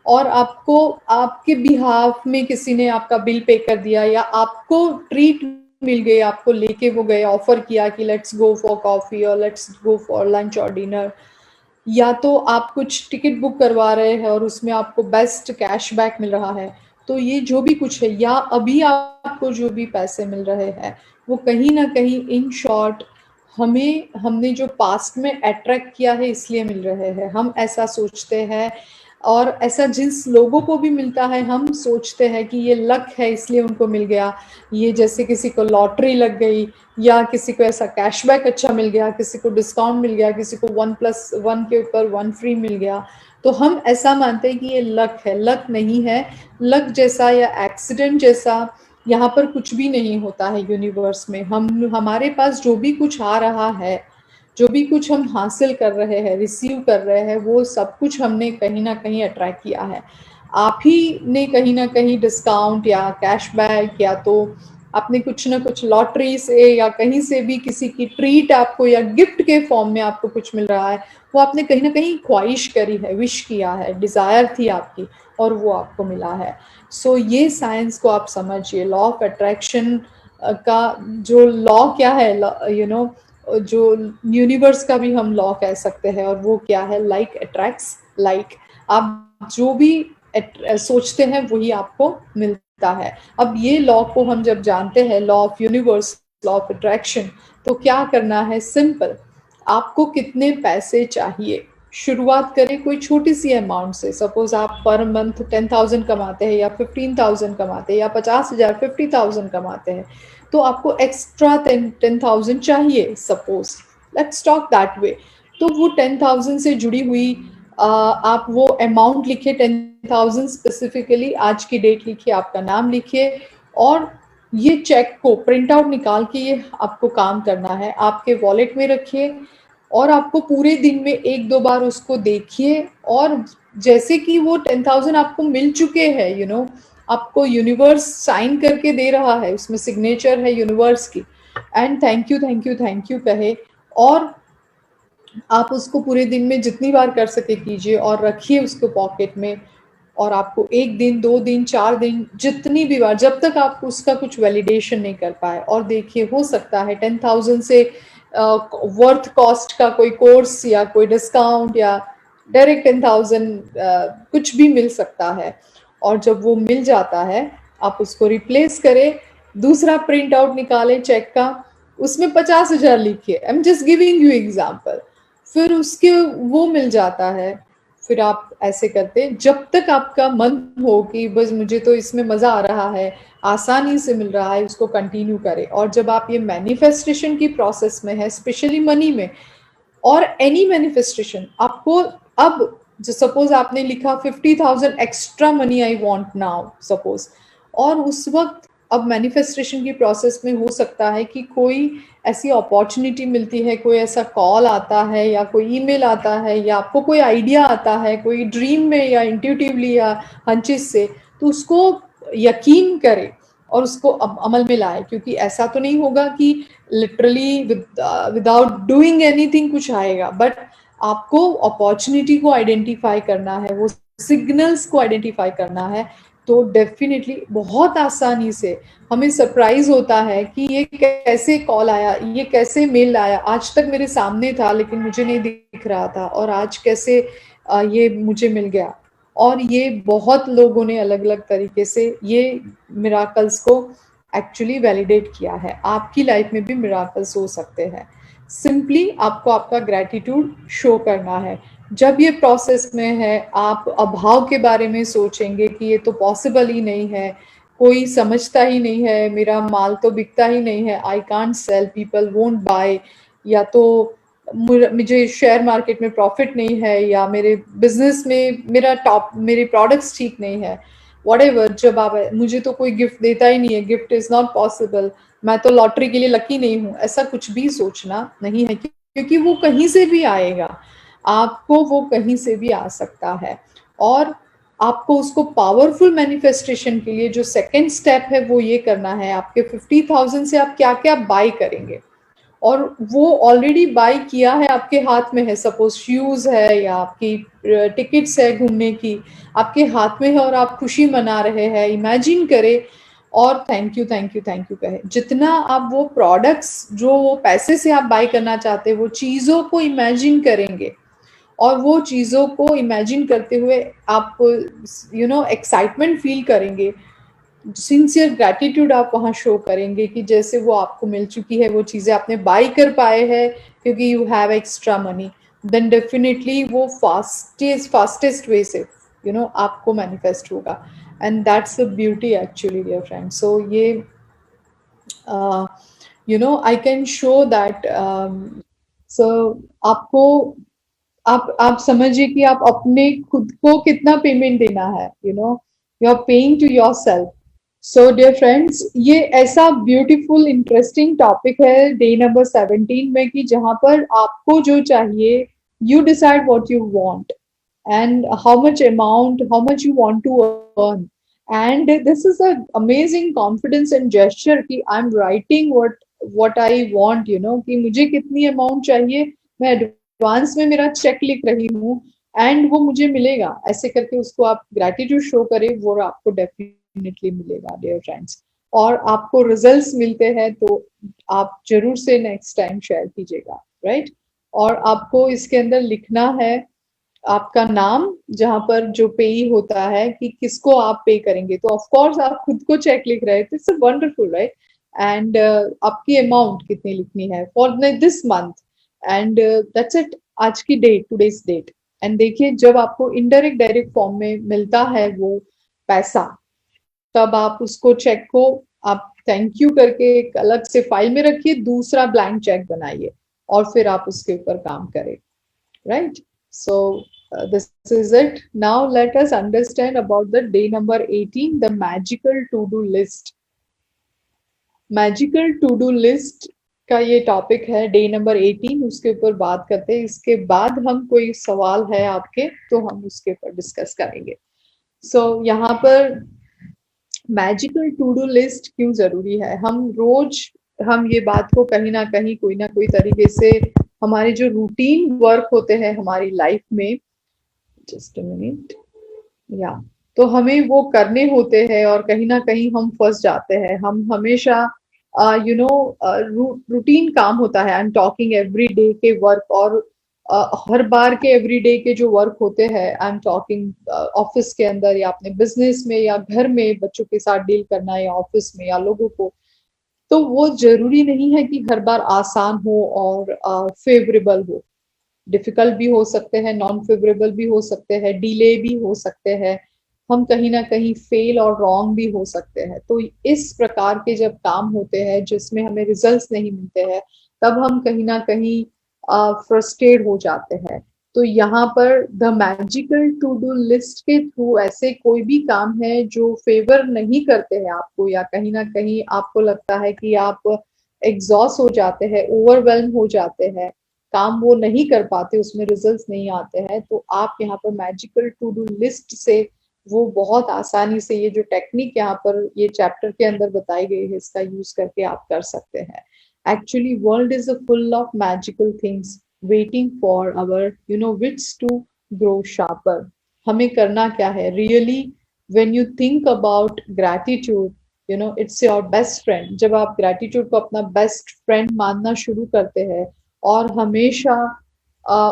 और आपको आपके बिहाफ में किसी ने आपका बिल पे कर दिया या आपको ट्रीट मिल गई, आपको लेके वो गए, ऑफर किया कि लेट्स गो फॉर कॉफ़ी और लेट्स गो फॉर लंच और डिनर, या तो आप कुछ टिकट बुक करवा रहे हैं और उसमें आपको बेस्ट कैशबैक मिल रहा है। तो ये जो भी कुछ है या अभी आपको जो भी पैसे मिल रहे हैं वो कहीं ना कहीं इन शॉर्ट हमने जो पास्ट में अट्रैक्ट किया है इसलिए मिल रहे हैं, हम ऐसा सोचते हैं। और ऐसा जिस लोगों को भी मिलता है हम सोचते हैं कि ये लक है इसलिए उनको मिल गया। ये जैसे किसी को लॉटरी लग गई या किसी को ऐसा कैशबैक अच्छा मिल गया, किसी को डिस्काउंट मिल गया, किसी को 1+1 के ऊपर 1 फ्री मिल गया, तो हम ऐसा मानते हैं कि ये लक है। लक नहीं है। लक जैसा या एक्सीडेंट जैसा यहाँ पर कुछ भी नहीं होता है यूनिवर्स में। हमारे पास जो भी कुछ आ रहा है, जो भी कुछ हम हासिल कर रहे हैं, रिसीव कर रहे हैं, वो सब कुछ हमने कहीं ना कहीं अट्रैक्ट किया है। आप ही ने कहीं ना कहीं डिस्काउंट या कैशबैक या तो आपने कुछ ना कुछ लॉटरी से या कहीं से भी किसी की ट्रीट आपको या गिफ्ट के फॉर्म में आपको कुछ मिल रहा है, वो आपने कहीं ना कहीं ख्वाहिश करी है, विश किया है, डिज़ायर थी आपकी और वो आपको मिला है। सो ये साइंस को आप समझिए। लॉ ऑफ अट्रैक्शन का जो लॉ क्या है, जो यूनिवर्स का भी हम लॉ कह सकते हैं, और वो क्या है, लाइक अट्रैक्ट्स लाइक। आप जो भी सोचते हैं वही आपको मिलता है। अब ये लॉ को हम जब जानते हैं, law of universe, law of attraction, तो क्या करना है, सिंपल। आपको कितने पैसे चाहिए, शुरुआत करें कोई छोटी सी अमाउंट से। सपोज आप पर मंथ 10,000 कमाते हैं या 15,000 कमाते हैं या 50,000 50,000 कमाते हैं, तो आपको एक्स्ट्रा 10,000 चाहिए। Suppose let's talk that way. तो वो 10,000 से जुड़ी हुई आप वो अमाउंट लिखिए, 10,000 स्पेसिफिकली, आज की डेट लिखिए, आपका नाम लिखिए, और ये चेक को प्रिंट आउट निकाल के ये आपको काम करना है, आपके वॉलेट में रखिए और आपको पूरे दिन में 1-2 बार उसको देखिए। और जैसे कि वो 10,000 आपको मिल चुके हैं, आपको यूनिवर्स साइन करके दे रहा है, उसमें सिग्नेचर है यूनिवर्स की, and thank you thank you thank you कहे, और आप उसको पूरे दिन में जितनी बार कर सके कीजिए और रखिए उसको पॉकेट में। और आपको 1 दिन 2 दिन 4 दिन जितनी भी बार, जब तक आप उसका कुछ वैलिडेशन नहीं कर पाए, और देखिए हो सकता है 10,000 से वर्थ कॉस्ट का कोई कोर्स या कोई डिस्काउंट या डायरेक्ट 10,000 कुछ भी मिल सकता है। और जब वो मिल जाता है आप उसको रिप्लेस करें, दूसरा प्रिंट आउट निकालें चेक का, उसमें 50,000 लिखिए। I am just giving you example. फिर उसके वो मिल जाता है, फिर आप ऐसे करते जब तक आपका मन हो कि बस मुझे तो इसमें मजा आ रहा है, आसानी से मिल रहा है, उसको कंटिन्यू करें। और जब आप ये मैनिफेस्टेशन की प्रोसेस में है, स्पेशली मनी में और एनी मैनिफेस्टेशन, आपको अब जो सपोज आपने लिखा 50,000 extra money I want now suppose, और उस वक्त अब मैनिफेस्टेशन की प्रोसेस में हो सकता है कि कोई ऐसी अपॉर्चुनिटी मिलती है, कोई ऐसा कॉल आता है या कोई ईमेल आता है या आपको कोई आइडिया आता है, कोई ड्रीम में या इंट्यूटिवली या हंचिस से, तो उसको यकीन करें और उसको अमल में लाए। क्योंकि ऐसा तो नहीं होगा कि लिटरली विदाउट डूइंग एनीथिंग कुछ आएगा, बट आपको अपॉर्चुनिटी को आइडेंटिफाई करना है, वो सिग्नल्स को आइडेंटिफाई करना है। तो डेफिनेटली बहुत आसानी से हमें सरप्राइज होता है कि ये कैसे कॉल आया, ये कैसे मेल आया, आज तक मेरे सामने था लेकिन मुझे नहीं दिख रहा था, और आज कैसे ये मुझे मिल गया। और ये बहुत लोगों ने अलग अलग तरीके से ये मिराकल्स को एक्चुअली वैलिडेट किया है। आपकी लाइफ में भी मिराकल्स हो सकते हैं। सिंपली आपको आपका ग्रैटिट्यूड शो करना है। जब ये प्रोसेस में है, आप अभाव के बारे में सोचेंगे कि ये तो पॉसिबल ही नहीं है, कोई समझता ही नहीं है, मेरा माल तो बिकता ही नहीं है, I can't sell, people won't buy, या तो मुझे शेयर मार्केट में प्रॉफिट नहीं है, या मेरे बिजनेस में मेरे प्रोडक्ट्स ठीक नहीं है, व्हाटएवर। जब आप, मुझे तो कोई गिफ्ट देता ही नहीं है, गिफ्ट इज नॉट पॉसिबल, मैं तो लॉटरी के लिए लकी नहीं हूँ, ऐसा कुछ भी सोचना नहीं है, क्योंकि वो कहीं से भी आएगा, आपको वो कहीं से भी आ सकता है। और आपको उसको पावरफुल मैनिफेस्टेशन के लिए जो सेकंड स्टेप है वो ये करना है, आपके 50,000 से आप क्या क्या बाय करेंगे, और वो ऑलरेडी बाय किया है, आपके हाथ में है, सपोज शूज है या आपकी टिकट्स है घूमने की, आपके हाथ में है और आप खुशी मना रहे हैं, इमेजिन करें और thank you thank you thank you कहे। जितना आप वो प्रोडक्ट्स जो वो पैसे से आप बाय करना चाहते हैं वो चीजों को इमेजिन करेंगे, और वो चीजों को इमेजिन करते हुए आप एक्साइटमेंट फील करेंगे, सिंसियर ग्रैटिट्यूड आप वहां शो करेंगे कि जैसे वो आपको मिल चुकी है, वो चीजें आपने बाय कर पाए हैं क्योंकि you have extra money, then definitely वो फास्टेस्ट वे से आपको मैनिफेस्ट होगा। And that's the beauty actually dear friend. So ये I can show that. So आपको आप समझिए कि आप अपने खुद को कितना पेमेंट देना है, you are paying to yourself. So dear friends, ये ऐसा ब्यूटीफुल इंटरेस्टिंग टॉपिक है डे नंबर 17 में कि जहां पर आपको जो चाहिए, you decide what you want and how much you want to earn, and this is a amazing confidence and gesture कि I'm writing what I want, कि मुझे कितनी अमाउंट चाहिए, मैं एडवांस में मेरा चेक लिख रही हूँ एंड वो मुझे मिलेगा, ऐसे करके उसको आप ग्रेटिट्यूड शो करें, वो आपको डेफिनेटली मिलेगा डियर फ्रेंड्स। और आपको रिजल्ट्स मिलते हैं तो आप जरूर से नेक्स्ट टाइम शेयर कीजिएगा, राइट। और आपको इसके अंदर लिखना है आपका नाम, जहां पर जो पेई होता है कि किसको आप पे करेंगे, तो ऑफ कोर्स आप खुद को चेक लिख रहे थे, इट्स वंडरफुल राइट। एंड आपकी अमाउंट कितनी लिखनी है for this month, and that's it, आज की डेट, टुडेज डेट। एंड देखिए जब आपको इनडायरेक्ट डायरेक्ट फॉर्म में मिलता है वो पैसा, तब आप उसको चेक को आप थैंक यू करके एक अलग से फाइल में रखिए, दूसरा ब्लैंक चेक बनाइए और फिर आप उसके ऊपर काम करें, right. So this is it. Now let us understand about the day number 18, the magical to-do list. Magical to-do list का ये टॉपिक है डे नंबर 18, उसके ऊपर बात करते हैं। इसके बाद हम कोई सवाल है आपके तो हम उसके ऊपर डिस्कस करेंगे। So यहाँ पर मैजिकल टू डू लिस्ट क्यों जरूरी है, हम ये बात को कहीं ना कहीं कोई ना कोई तरीके से हमारे जो रूटीन वर्क होते हैं हमारी लाइफ में, जस्ट अ मिनट, या तो हमें वो करने होते हैं और कहीं ना कहीं हम फंस जाते हैं। हम हमेशा रूटीन काम होता है, I am talking every day के वर्क, और हर बार के एवरीडे के जो वर्क होते हैं, आई एम टॉकिंग ऑफिस के अंदर या अपने बिजनेस में या घर में बच्चों के साथ डील करना या ऑफिस में या लोगों को, तो वो जरूरी नहीं है कि हर बार आसान हो और फेवरेबल हो, डिफिकल्ट भी हो सकते हैं, नॉन फेवरेबल भी हो सकते हैं, डिले भी हो सकते हैं, हम कहीं ना कहीं फेल और रॉन्ग भी हो सकते हैं। तो इस प्रकार के जब काम होते हैं जिसमें हमें रिजल्ट्स नहीं मिलते हैं, तब हम कहीं ना कहीं फ्रस्ट्रेट हो जाते हैं। तो यहाँ पर the magical to do list के थ्रू ऐसे कोई भी काम है जो फेवर नहीं करते हैं आपको, या कहीं ना कहीं आपको लगता है कि आप एग्जॉस्ट हो जाते हैं, ओवरवेल्म हो जाते हैं, काम वो नहीं कर पाते, उसमें रिजल्ट्स नहीं आते हैं, तो आप यहाँ पर मैजिकल टू डू लिस्ट से वो बहुत आसानी से, ये जो टेक्निक यहाँ पर ये चैप्टर के अंदर बताई गई है, इसका यूज करके आप कर सकते हैं। Actually world is full of magical things waiting for our wits to grow sharper. हमें करना क्या है really, when you think about gratitude, it's your best friend. जब आप ग्रैटिट्यूड को अपना बेस्ट फ्रेंड मानना शुरू करते हैं और हमेशा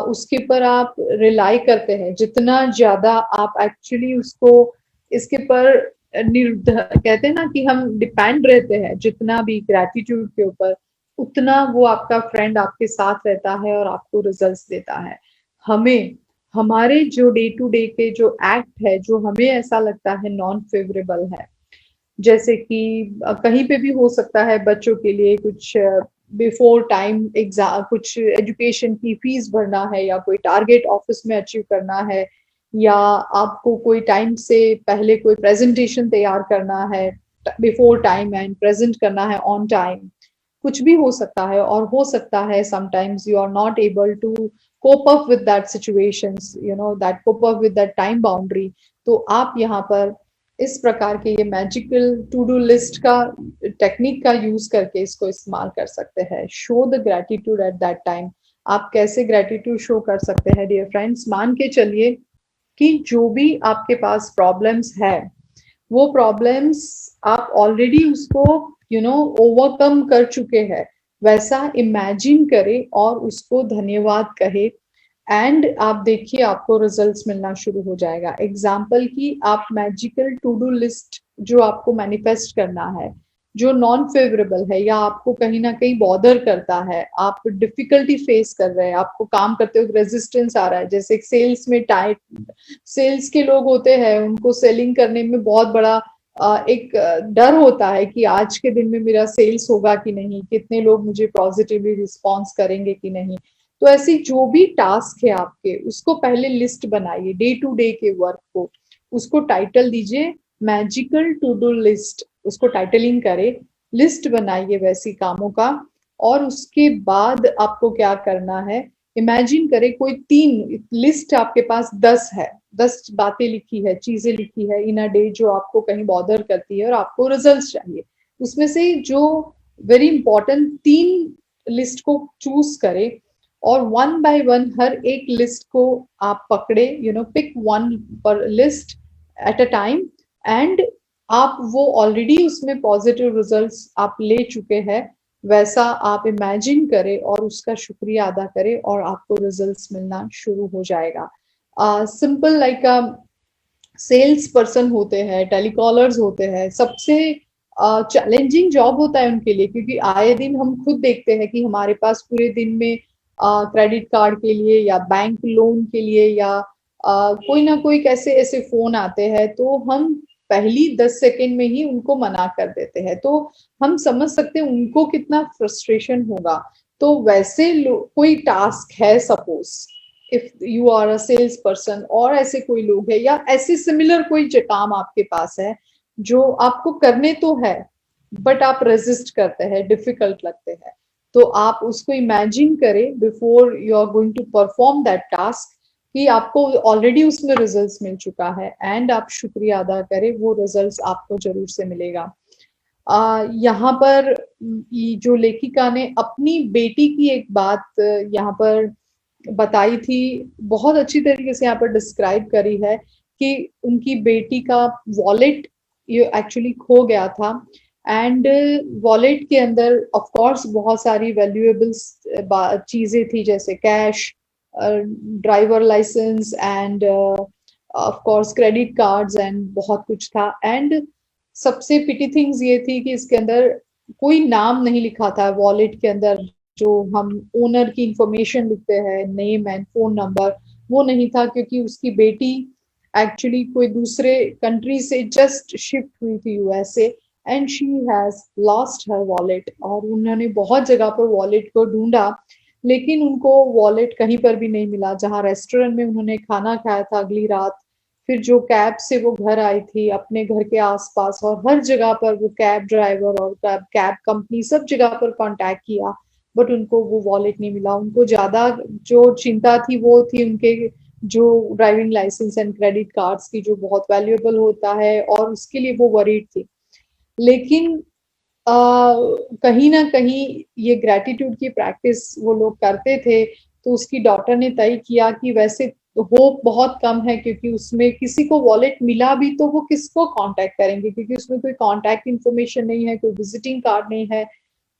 उसके पर आप रिलाई करते हैं, जितना ज्यादा आप एक्चुअली उसको इसके पर कहते हैं ना कि हम डिपेंड रहते हैं जितना भी ग्रैटिट्यूड के ऊपर, उतना वो आपका फ्रेंड आपके साथ रहता है और आपको रिजल्ट्स देता है। हमें हमारे जो डे टू डे के जो एक्ट है, जो हमें ऐसा लगता है नॉन फेवरेबल है, जैसे कि कहीं पे भी हो सकता है, बच्चों के लिए कुछ बिफोर टाइम एग्जाम, कुछ एजुकेशन की फीस भरना है, या कोई टारगेट ऑफिस में अचीव करना है, या आपको कोई टाइम से पहले कोई प्रेजेंटेशन तैयार करना है बिफोर टाइम एंड प्रेजेंट करना है ऑन टाइम, कुछ भी हो सकता है। और हो सकता है sometimes you are not able to cope up with that situations, that cope up with that time boundary. तो आप यहाँ पर इस प्रकार के ये मैजिकल टू डू लिस्ट का टेक्निक का यूज करके इसको इस्तेमाल कर सकते हैं. Show the gratitude at that time. आप कैसे ग्रेटिट्यूड शो कर सकते हैं डियर फ्रेंड्स? मान के चलिए कि जो भी आपके पास प्रॉब्लम्स है, वो प्रॉब्लम्स आप ऑलरेडी उसको ओवरकम कर चुके हैं. वैसा इमेजिन करें और उसको धन्यवाद कहे, एंड आप देखिए आपको रिजल्ट्स मिलना शुरू हो जाएगा. एग्जाम्पल की आप मैजिकल टू डू लिस्ट जो आपको मैनिफेस्ट करना है, जो नॉन फेवरेबल है या आपको कहीं ना कहीं बॉदर करता है, आप डिफिकल्टी फेस कर रहे हैं, आपको काम करते हुए रेजिस्टेंस आ रहा है, जैसे सेल्स में सेल्स के लोग होते हैं, उनको सेलिंग करने में बहुत बड़ा एक डर होता है कि आज के दिन में मेरा सेल्स होगा कि नहीं, कितने लोग मुझे पॉजिटिवली रिस्पॉन्स करेंगे कि नहीं. तो ऐसी जो भी टास्क है आपके, उसको पहले लिस्ट बनाइए, डे टू डे के वर्क को, उसको टाइटल दीजिए मैजिकल टू डू लिस्ट. उसको टाइटलिंग करे, लिस्ट बनाइए वैसी कामों का. और उसके बाद आपको क्या करना है, इमेजिन करें कोई 3 लिस्ट आपके पास 10 है, 10 बातें लिखी है, चीजें लिखी है इन अ डे जो आपको कहीं बॉदर करती है और आपको रिजल्ट्स चाहिए. उसमें से जो वेरी इंपॉर्टेंट 3 लिस्ट को चूज करें और 1 बाय 1 हर एक लिस्ट को आप पकड़े, पिक 1 पर list at a time, and आप वो ऑलरेडी उसमें पॉजिटिव रिजल्ट्स आप ले चुके हैं, वैसा आप इमेजिन करें और उसका शुक्रिया अदा करें और आपको रिजल्ट्स मिलना शुरू हो जाएगा. सिंपल लाइक सेल्स पर्सन होते हैं, टेलीकॉलर्स होते हैं, सबसे चैलेंजिंग जॉब होता है उनके लिए, क्योंकि आए दिन हम खुद देखते हैं कि हमारे पास पूरे दिन में क्रेडिट कार्ड के लिए या बैंक लोन के लिए या कोई ना कोई कैसे ऐसे फोन आते हैं, तो हम पहली 10 सेकेंड में ही उनको मना कर देते हैं. तो हम समझ सकते हैं उनको कितना फ्रस्ट्रेशन होगा. तो वैसे कोई टास्क है, suppose if you are a sales person, और ऐसे कोई लोग है या ऐसे सिमिलर कोई काम आपके पास है जो आपको करने तो है बट आप रेजिस्ट करते हैं, डिफिकल्ट लगते हैं. तो आप उसको इमेजिन करें before you are going to perform that task कि आपको ऑलरेडी उसमें रिजल्ट्स मिल चुका है, एंड आप शुक्रिया अदा करें, वो रिजल्ट्स आपको जरूर से मिलेगा. यहाँ पर जो लेखिका ने अपनी बेटी की एक बात यहाँ पर बताई थी, बहुत अच्छी तरीके से यहाँ पर डिस्क्राइब करी है कि उनकी बेटी का वॉलेट ये एक्चुअली खो गया था, एंड वॉलेट के अंदर ऑफ कोर्स बहुत सारी वैल्यूएबल्स चीजें थी, जैसे cash, driver license and of course credit cards and बहुत कुछ था. एंड सबसे पिटी थिंग्स ये थी कि इसके अंदर कोई नाम नहीं लिखा था वॉलेट के अंदर, जो हम ओनर की इंफॉर्मेशन लिखते हैं, नेम एंड फोन नंबर, वो नहीं था, क्योंकि उसकी बेटी एक्चुअली कोई दूसरे कंट्री से जस्ट शिफ्ट हुई थी USA, and she has lost her wallet. और उन्होंने बहुत जगह पर वॉलेट को ढूंढा, लेकिन उनको वॉलेट कहीं पर भी नहीं मिला. जहाँ रेस्टोरेंट में उन्होंने खाना खाया था अगली रात, फिर जो कैब से वो घर आई थी अपने घर के आसपास, और हर जगह पर वो कैब ड्राइवर और कैब कंपनी सब जगह पर कांटेक्ट किया, बट उनको वो वॉलेट नहीं मिला. उनको ज्यादा जो चिंता थी वो थी उनके जो driving license and credit cards की, जो बहुत वैल्यूएबल होता है, और उसके लिए वो वरीड थी. लेकिन कहीं ना कहीं ये ग्रेटिट्यूड की प्रैक्टिस वो लोग करते थे, तो उसकी डॉटर ने तय किया कि वैसे होप बहुत कम है, क्योंकि उसमें किसी को वॉलेट मिला भी तो वो किसको कांटेक्ट करेंगे, क्योंकि उसमें कोई कांटेक्ट इन्फॉर्मेशन नहीं है, कोई विजिटिंग कार्ड नहीं है,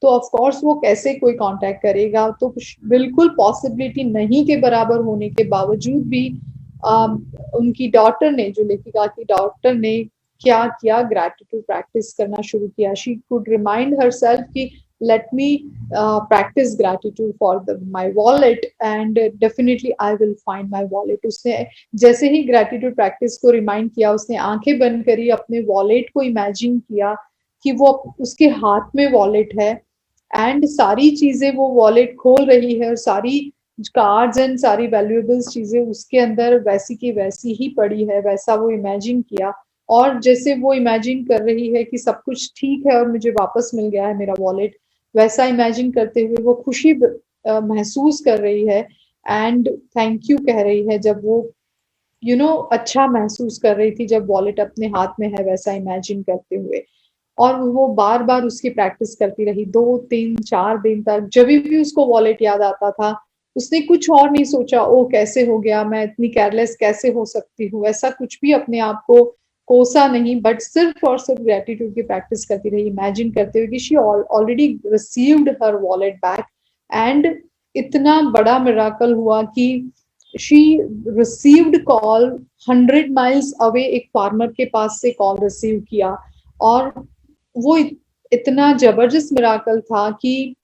तो ऑफ कोर्स वो कैसे कोई कांटेक्ट करेगा. तो बिल्कुल पॉसिबिलिटी नहीं के बराबर होने के बावजूद भी उनकी डॉटर ने, जो लेखिका की डॉटर ने क्या किया, ग्रेटिट्यूड प्रैक्टिस करना शुरू किया. शी कुड रिमाइंड हरसेल्फ कि let me practice gratitude for my wallet and definitely I will find my wallet. उसने जैसे ही gratitude practice को रिमाइंड किया, उसने आंखें बंद करी, अपने वॉलेट को इमेजिन किया कि वो उसके हाथ में वॉलेट है, एंड सारी चीजें वो वॉलेट खोल रही है, और सारी कार्ड्स एंड सारी वैल्यूएबल्स चीजें उसके अंदर वैसी की वैसी ही पड़ी है, वैसा वो इमेजिन किया. और जैसे वो इमेजिन कर रही है कि सब कुछ ठीक है और मुझे वापस मिल गया है मेरा वॉलेट, वैसा इमेजिन करते हुए वो खुशी महसूस कर रही है एंड थैंक यू कह रही है जब वो अच्छा महसूस कर रही थी जब वॉलेट अपने हाथ में है वैसा इमेजिन करते हुए। और वो बार बार उसकी प्रैक्टिस करती रही 2 3 4 दिन तक। जब भी उसको वॉलेट याद आता था उसने कुछ और नहीं सोचा, ओ कैसे हो गया, मैं इतनी केयरलेस कैसे हो सकती हूँ, ऐसा कुछ भी अपने आप को कोसा नहीं, बट सिर्फ और सिर्फ ग्रेटिट्यूड की प्रैक्टिस करती रही, इमेजिन करते हुए कि she already received her wallet back. And इतना बड़ा मिराकल हुआ कि she received call 100 miles away, एक फार्मर के पास से कॉल रिसीव किया। और वो इतना जबरदस्त मिराकल था कि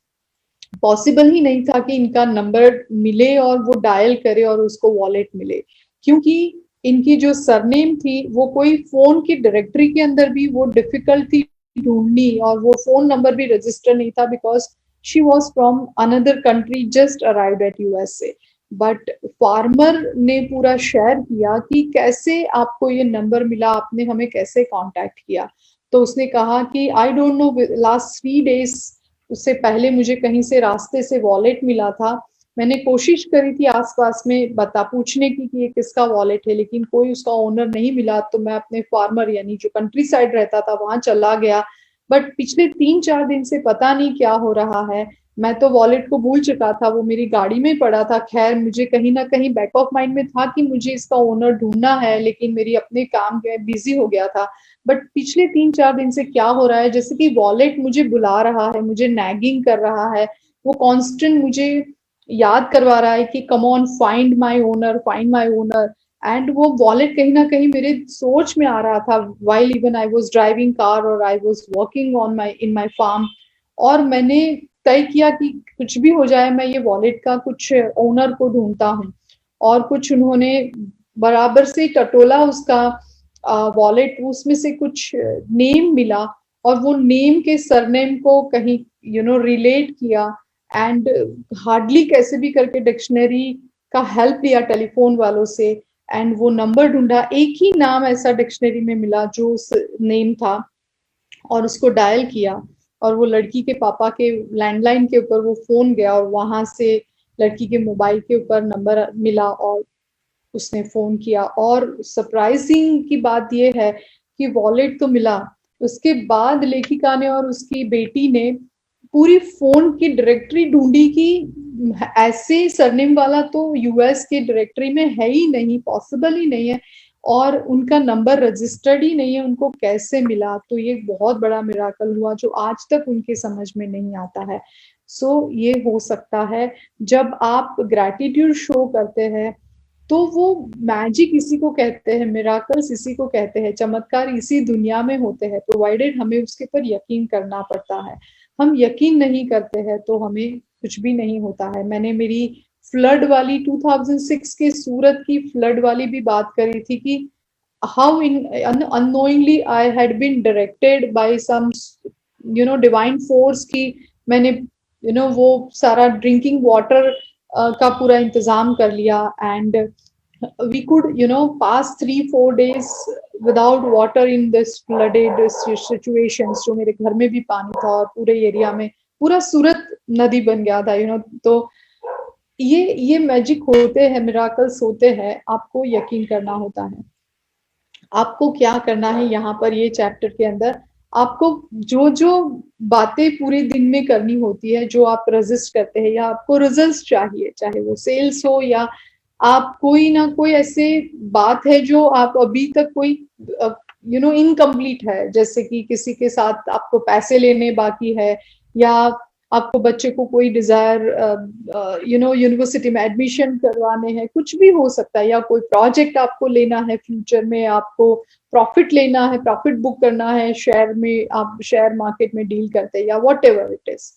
पॉसिबल ही नहीं था कि इनका नंबर मिले और वो डायल करे और उसको वॉलेट मिले, क्योंकि इनकी जो सरनेम थी वो कोई फोन की डायरेक्टरी के अंदर भी वो डिफिकल्ट थी ढूंढनी, और वो फोन नंबर भी रजिस्टर नहीं था because she was from another country, just arrived at USA. But farmer ने पूरा शेयर किया कि कैसे आपको ये नंबर मिला, आपने हमें कैसे कांटेक्ट किया। तो उसने कहा कि I don't know, last 3 days उससे पहले मुझे कहीं से रास्ते से वॉलेट मिला था। मैंने कोशिश करी थी आसपास में बता पूछने की कि ये किसका वॉलेट है, लेकिन कोई उसका ओनर नहीं मिला। तो मैं अपने फार्मर यानी जो कंट्री साइड रहता था वहां चला गया। बट पिछले 3 4 दिन से पता नहीं क्या हो रहा है, मैं तो वॉलेट को भूल चुका था, वो मेरी गाड़ी में पड़ा था। खैर मुझे कहीं ना कहीं बैक ऑफ माइंड में था कि मुझे इसका ओनर ढूंढना है, लेकिन मेरी अपने काम में बिजी हो गया था। बट पिछले 3 4 दिन से क्या हो रहा है, जैसे कि वॉलेट मुझे बुला रहा है, मुझे नैगिंग कर रहा है, वो कांस्टेंट मुझे याद करवा रहा है कि come on find my owner, find my owner. And वो वॉलेट कहीं ना कहीं मेरे सोच में आ रहा था while even I was driving car और I was working on my in my farm. और मैंने तय किया कि कुछ भी हो जाए मैं ये वॉलेट का कुछ ओनर को ढूंढता हूँ। और कुछ उन्होंने बराबर से टटोला उसका वॉलेट, उसमें से कुछ नेम मिला और वो नेम के सरनेम को कहीं रिलेट किया। एंड हार्डली कैसे भी करके डिक्शनरी का हेल्प लिया टेलीफोन वालों से, एंड वो नंबर ढूंढा। एक ही नाम ऐसा डिक्शनरी में मिला जो उस नेम था, और उसको डायल किया। और वो लड़की के पापा के लैंडलाइन के ऊपर वो फोन गया और वहां से लड़की के मोबाइल के ऊपर नंबर मिला और उसने फोन किया। और सरप्राइजिंग की बात यह है कि वॉलेट तो मिला, उसके बाद लेखिका ने और उसकी बेटी ने पूरी फोन की डायरेक्टरी ढूंढी कि ऐसे सरनेम वाला तो यूएस के डायरेक्टरी में है ही नहीं, पॉसिबल ही नहीं है, और उनका नंबर रजिस्टर्ड ही नहीं है, उनको कैसे मिला। तो ये बहुत बड़ा मिराकल हुआ जो आज तक उनके समझ में नहीं आता है। सो ये हो सकता है जब आप ग्रैटिट्यूड शो करते हैं, तो वो मैजिक इसी को कहते हैं, मिराकल्स इसी को कहते हैं, चमत्कार इसी दुनिया में होते हैं, प्रोवाइडेड हमें उसके पर यकीन करना पड़ता है। हम यकीन नहीं करते हैं तो हमें कुछ भी नहीं होता है। मैंने मेरी फ्लड वाली 2006 के सूरत की फ्लड वाली भी बात करी थी कि how in unknowingly I had been directed by some divine force की मैंने वो सारा ड्रिंकिंग वाटर का पूरा इंतजाम कर लिया। And we could pass 3 4 days without water in this flooded situations। जो मेरे घर में भी पानी था और पूरे एरिया में पूरा सूरत नदी बन गया था। तो ये मैजिक होते हैं, मिराकल्स होते हैं, आपको यकीन करना होता है। आपको क्या करना है यहाँ पर ये चैप्टर के अंदर, आपको जो जो बातें पूरे दिन में करनी होती है, जो आप रजिस्ट करते हैं या आपको रिजल्ट चाहिए, चाहे वो सेल्स हो या आप कोई ना कोई ऐसे बात है जो आप अभी तक कोई इनकम्प्लीट है, जैसे कि किसी के साथ आपको पैसे लेने बाकी है, या आपको बच्चे को कोई डिजायर यूनिवर्सिटी में एडमिशन करवाने हैं, कुछ भी हो सकता है, या कोई प्रोजेक्ट आपको लेना है, फ्यूचर में आपको प्रॉफिट लेना है, प्रॉफिट बुक करना है, शेयर में आप शेयर मार्केट में डील करते हैं, या वॉट एवर इट इज।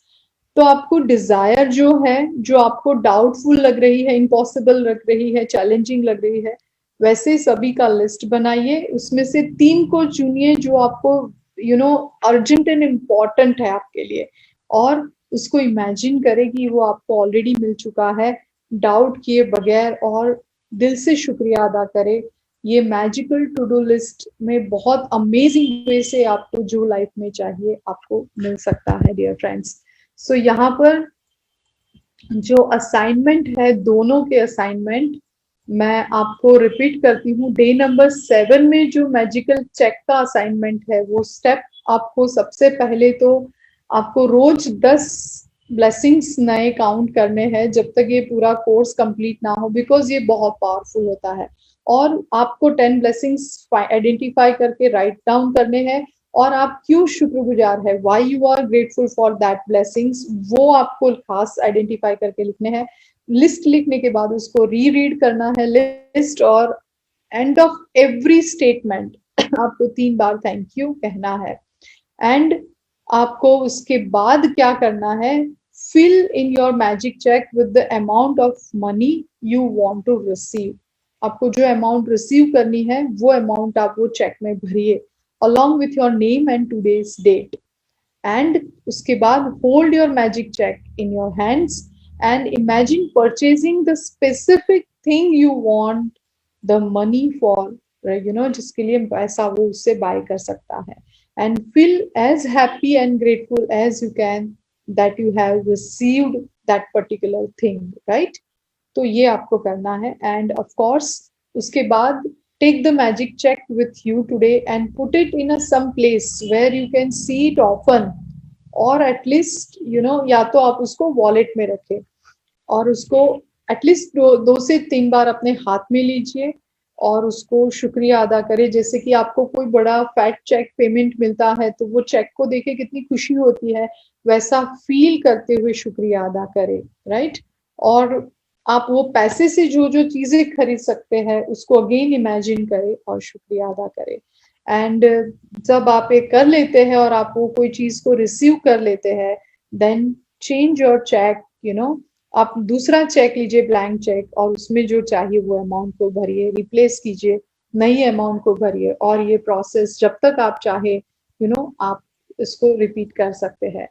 तो आपको डिजायर जो है, जो आपको डाउटफुल लग रही है, इम्पॉसिबल लग रही है, चैलेंजिंग लग रही है, वैसे सभी का लिस्ट बनाइए, उसमें से 3 को चुनिए जो आपको अर्जेंट एंड इम्पोर्टेंट है आपके लिए, और उसको इमेजिन करें कि वो आपको ऑलरेडी मिल चुका है, डाउट किए बगैर, और दिल से शुक्रिया अदा करें। ये मैजिकल टू डू लिस्ट में बहुत अमेजिंग वे से आपको जो लाइफ में चाहिए आपको मिल सकता है डियर फ्रेंड्स। सो यहाँ पर जो असाइनमेंट है, दोनों के असाइनमेंट मैं आपको रिपीट करती हूँ। डे नंबर 7 में जो मैजिकल चेक का असाइनमेंट है, वो स्टेप आपको सबसे पहले तो आपको रोज 10 ब्लेसिंग्स नए काउंट करने हैं जब तक ये पूरा कोर्स कंप्लीट ना हो, बिकॉज ये बहुत पावरफुल होता है। और आपको 10 ब्लेसिंग्स आइडेंटिफाई करके राइट डाउन करने हैं, और आप क्यों शुक्रगुजार है, why you are grateful for that blessings, वो आपको खास आइडेंटिफाई करके लिखने हैं। लिस्ट लिखने के बाद उसको री रीड करना है लिस्ट, और एंड ऑफ एवरी स्टेटमेंट आपको 3 बार थैंक यू कहना है। एंड आपको उसके बाद क्या करना है, fill in your magic check with the amount of money you want to receive. आपको जो अमाउंट रिसीव करनी है वो अमाउंट आप वो चेक में भरिए along with your name and today's date. And उसके बाद hold your magic check in your hands and imagine purchasing the specific thing you want the money for, right? जिसके लिए पैसा वो उससे बाय कर सकता है, and feel as happy and grateful as you can that you have received that particular thing, right? तो ये आपको करना है। एंड ऑफ कोर्स उसके बाद take the magic check with you today and put it in a some place where you can see it often, और at least या तो आप उसको वॉलेट में रखें और उसको एटलीस्ट 2 से 3 बार अपने हाथ में लीजिए और उसको शुक्रिया अदा करें। जैसे कि आपको कोई बड़ा फैट चेक पेमेंट मिलता है तो वो चेक को देखे कितनी खुशी होती है, वैसा फील करते हुए शुक्रिया अदा करें, राइट? और आप वो पैसे से जो जो चीजें खरीद सकते हैं उसको अगेन इमेजिन करें और शुक्रिया अदा करें। एंड जब आप ये कर लेते हैं और आप वो कोई चीज को रिसीव कर लेते हैं, देन चेंज योर चेक, आप दूसरा चेक लीजिए, ब्लैंक चेक, और उसमें जो चाहिए वो अमाउंट को भरिए, रिप्लेस कीजिए, नई अमाउंट को भरिए, और ये प्रोसेस जब तक आप चाहे आप इसको रिपीट कर सकते हैं।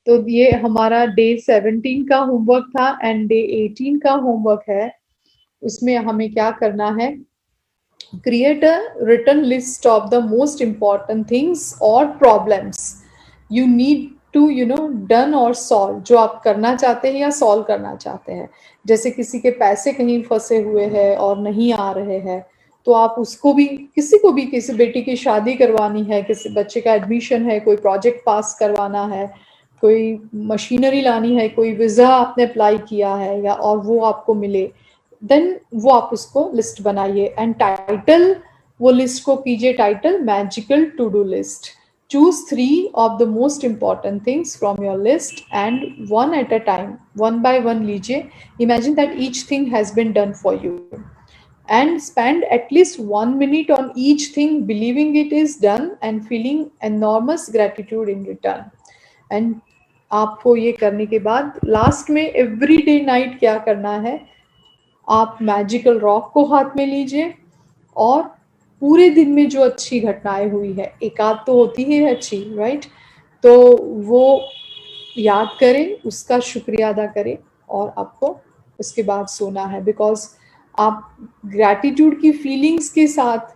तो ये हमारा डे 17 का होमवर्क था। एंड डे 18 का होमवर्क है, उसमें हमें क्या करना है, create a written list of the most important things or problems you need to done or solve, जो आप करना चाहते हैं या सॉल्व करना चाहते हैं। जैसे किसी के पैसे कहीं फंसे हुए हैं और नहीं आ रहे हैं, तो आप उसको भी, किसी बेटी की शादी करवानी है, किसी बच्चे का एडमिशन है, कोई प्रोजेक्ट पास करवाना है, कोई मशीनरी लानी है, कोई वीजा आपने अप्लाई किया है या और वो आपको मिले, देन वो आप उसको लिस्ट बनाइए। एंड टाइटल, वो लिस्ट को कीजिए title magical to do list. Choose 3 of the most important things from your list and one at a time, one by one लीजिए। Imagine that each thing has been done for you and spend at least 1 minute on each thing, believing it is done and feeling enormous gratitude in return. And आपको ये करने के बाद last में every day night क्या करना है, आप मैजिकल रॉक को हाथ में लीजिए और पूरे दिन में जो अच्छी घटनाएं हुई है, एक आध तो होती ही है अच्छी, राइट? तो वो याद करें, उसका शुक्रिया अदा करें और आपको उसके बाद सोना है। बिकॉज आप ग्रैटिट्यूड की फीलिंग्स के साथ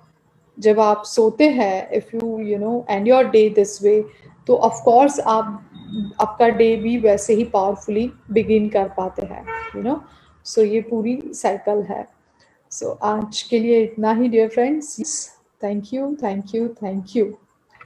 जब आप सोते हैं, if you and your day this way, तो ऑफ कोर्स आपका डे भी वैसे ही पावरफुली बिगिन कर पाते हैं। सो ये पूरी साइकिल है। सो आज के लिए इतना ही dear friends. Thank you, thank you, thank you.